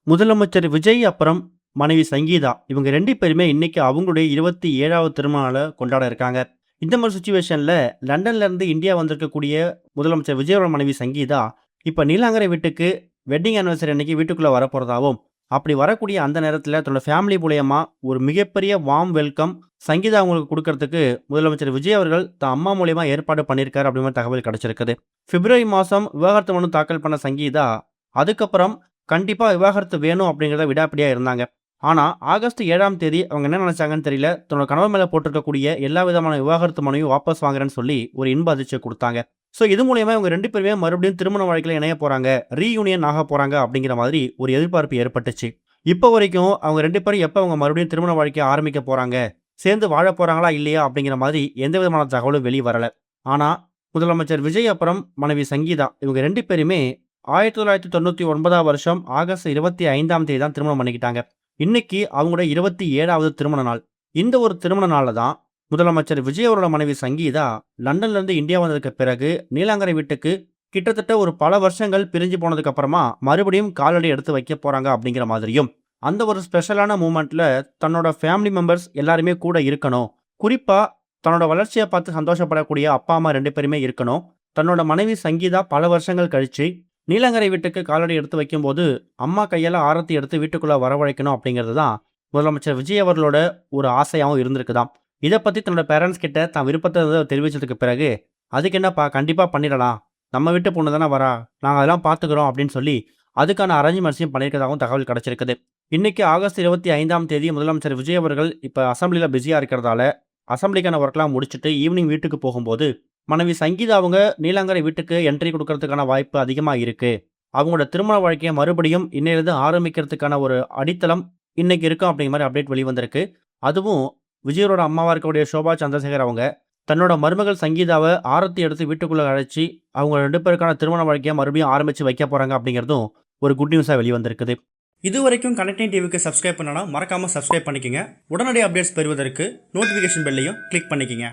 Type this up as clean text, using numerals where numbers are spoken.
முதலமைச்சர் விஜய் அப்புறம் மனைவி சங்கீதா இவங்க 2 பேருமே இன்னைக்கு அவங்களுடைய 27வது திருமண நாள கொண்டாட இருக்காங்க. இந்த மாரி சிச்சுவேஷன்ல லண்டன்ல இருந்து இந்தியா வந்திருக்கக்கூடிய முதலமைச்சர் விஜயோட மனைவி சங்கீதா, இப்ப நீலாங்கரை வீட்டுக்கு வெட்டிங் ஆனிவர்சரி அன்னைக்கு வீட்டுக்குள்ள வரப்போறதாவும், அப்படி வரக்கூடிய அந்த நேரத்துல தன்னோட ஃபேமிலி மூலியமா ஒரு மிகப்பெரிய வார்ம் வெல்கம் சங்கீதா அவங்களுக்கு குடுக்கறதுக்கு முதலமைச்சர் விஜய் அவர்கள் தன் அம்மா மூலியமா ஏற்பாடு பண்ணியிருக்காரு அப்படிங்கிற தகவல் கிடைச்சிருக்குது. பிப்ரவரி மாசம் விவாகரத்து மனு தாக்கல் பண்ண சங்கீதா, அதுக்கப்புறம் கண்டிப்பா விவாகரத்து வேணும் அப்படிங்கிறத விடாப்பிடியா இருந்தாங்க. ஆனா, ஆகஸ்ட் 7ஆம் தேதி அவங்க என்ன நினைச்சாங்கன்னு தெரியல. தன்னோட கணவர் மேல போட்டிருக்கக்கூடிய எல்லா விதமான விவாகரத்து மனுவையும் வாபஸ் வாங்குறேன்னு சொல்லி ஒரு இன்ப அதிர்ச்சிய குடுத்தாங்க. இது மூலியமா இவங்க 2 பேருமே மறுபடியும் திருமண வாழ்க்கையில இணைய போறாங்க. ரீயூனியன் ஆக போறாங்க அப்படிங்கிற மாதிரி ஒரு எதிர்பார்ப்பு ஏற்பட்டுச்சு. இப்போ வரைக்கும் அவங்க 2 பேரும் எப்ப அவங்க மறுபடியும் திருமண வாழ்க்கைய ஆரம்பிக்க போறாங்க, சேர்ந்து வாழப் போறாங்களா இல்லையா அப்படிங்கிற மாதிரி எந்த விதமான தகவலும் வெளிய வரல. ஆனா, முதலமைச்சர் விஜய் அப்புறம் மனைவி சங்கீதா இவங்க 2 பேருமே 1999ஆம் வருஷம் ஆகஸ்ட் 25ஆம் தேதி தான் திருமணம் பண்ணிக்கிட்டாங்க. இன்னைக்கு அவங்களோட 27வது திருமண நாள். இந்த ஒரு திருமண நாள்ல தான் முதலமைச்சர் விஜய் அவரோட மனைவி சங்கீதா லண்டன்ல இருந்து இந்தியா வந்ததுக்கு பிறகு நீலாங்கரை வீட்டுக்கு கிட்டத்தட்ட ஒரு பல வருஷங்கள் பிரிஞ்சு போனதுக்கு அப்புறமா மறுபடியும் காலடி எடுத்து வைக்க போறாங்க அப்படிங்கிற மாதிரியும், அந்த ஒரு ஸ்பெஷலான மூமெண்ட்ல தன்னோட ஃபேமிலி மெம்பர்ஸ் எல்லாருமே கூட இருக்கணும். குறிப்பா தன்னோட வளர்ச்சிய பார்த்து சந்தோஷப்படக்கூடிய அப்பா, அம்மா 2 பேருமே இருக்கணும். தன்னோட மனைவி சங்கீதா பல வருஷங்கள் கழிச்சு நீலாங்கரை வீட்டுக்கு காலடி எடுத்து வைக்கும்போது, அம்மா கையால ஆரத்தி எடுத்து வீட்டுக்குள்ள வரவழைக்கணும் அப்படிங்கிறது தான் முதலமைச்சர் விஜய் அவர்களோட ஒரு ஆசையாவும் இருந்திருக்குதாம். இத பத்தி தன்னோட பேரண்ட்ஸ் கிட்ட தான் விருப்பத்த தெரிவிச்சதுக்கு பிறகு, "அதுக்கு என்னப்பா கண்டிப்பா பண்ணிடலாம். நம்ம வீட்டு பொண்ணு தானே வரா. நாங்க அதெல்லாம் பார்த்துக்கிறோம்" அப்படின்னு சொல்லி அதுக்கான அரேஞ்ச்மெண்ட்ஸையும் பண்ணியிருக்கிறதாகவும் தகவல் கிடைச்சிருக்குது. இன்னைக்கு ஆகஸ்ட் 25ஆம் தேதி முதலமைச்சர் விஜய் அவர்கள் இப்ப அசெம்பிளில பிஸியா இருக்கிறதால, அசெம்பிளிக்கான ஒர்க்லாம் முடிச்சுட்டு ஈவினிங் வீட்டுக்கு போகும்போது, மனைவி சங்கீதா அவங்க நீலாங்கரை வீட்டுக்கு என்ட்ரி குடுக்கறதுக்கான வாய்ப்பு அதிகமா இருக்கு. அவங்களோட திருமண வாழ்க்கைய மறுபடியும் இன்னையிலிருந்து ஆரம்பிக்கிறதுக்கான ஒரு அடித்தளம் இன்னைக்கு இருக்கும் அப்படிங்கிற மாரி அப்டேட் வெளிவந்திருக்கு. அதுவும் விஜயரோட அம்மாவா இருக்கக்கூடிய ஷோபா சந்திரசேகர் அவங்க, தன்னோட மருமகள் சங்கீதாவ ஆரத்தி எடுத்து வீட்டுக்குள்ள அழைச்சு, அவங்க 2 பேருக்கான திருமண வாழ்க்கைய மறுபடியும் ஆரம்பிச்சு வைக்க போறாங்க அப்படிங்கிறதும் ஒரு குட் நியூஸா வெளிவந்திருக்குது. இதுவரைக்கும் கனெக்டிங் டிவிக்கு சப்ஸ்கிரைப் பண்ணனா மறக்காம சப்ஸ்கிரைப் பண்ணிக்கங்க. உடனடி அப்டேட்ஸ் பெறுவதற்கு நோட்டிஃபிகேஷன் பெல்லையும் கிளிக் பண்ணிக்கங்க.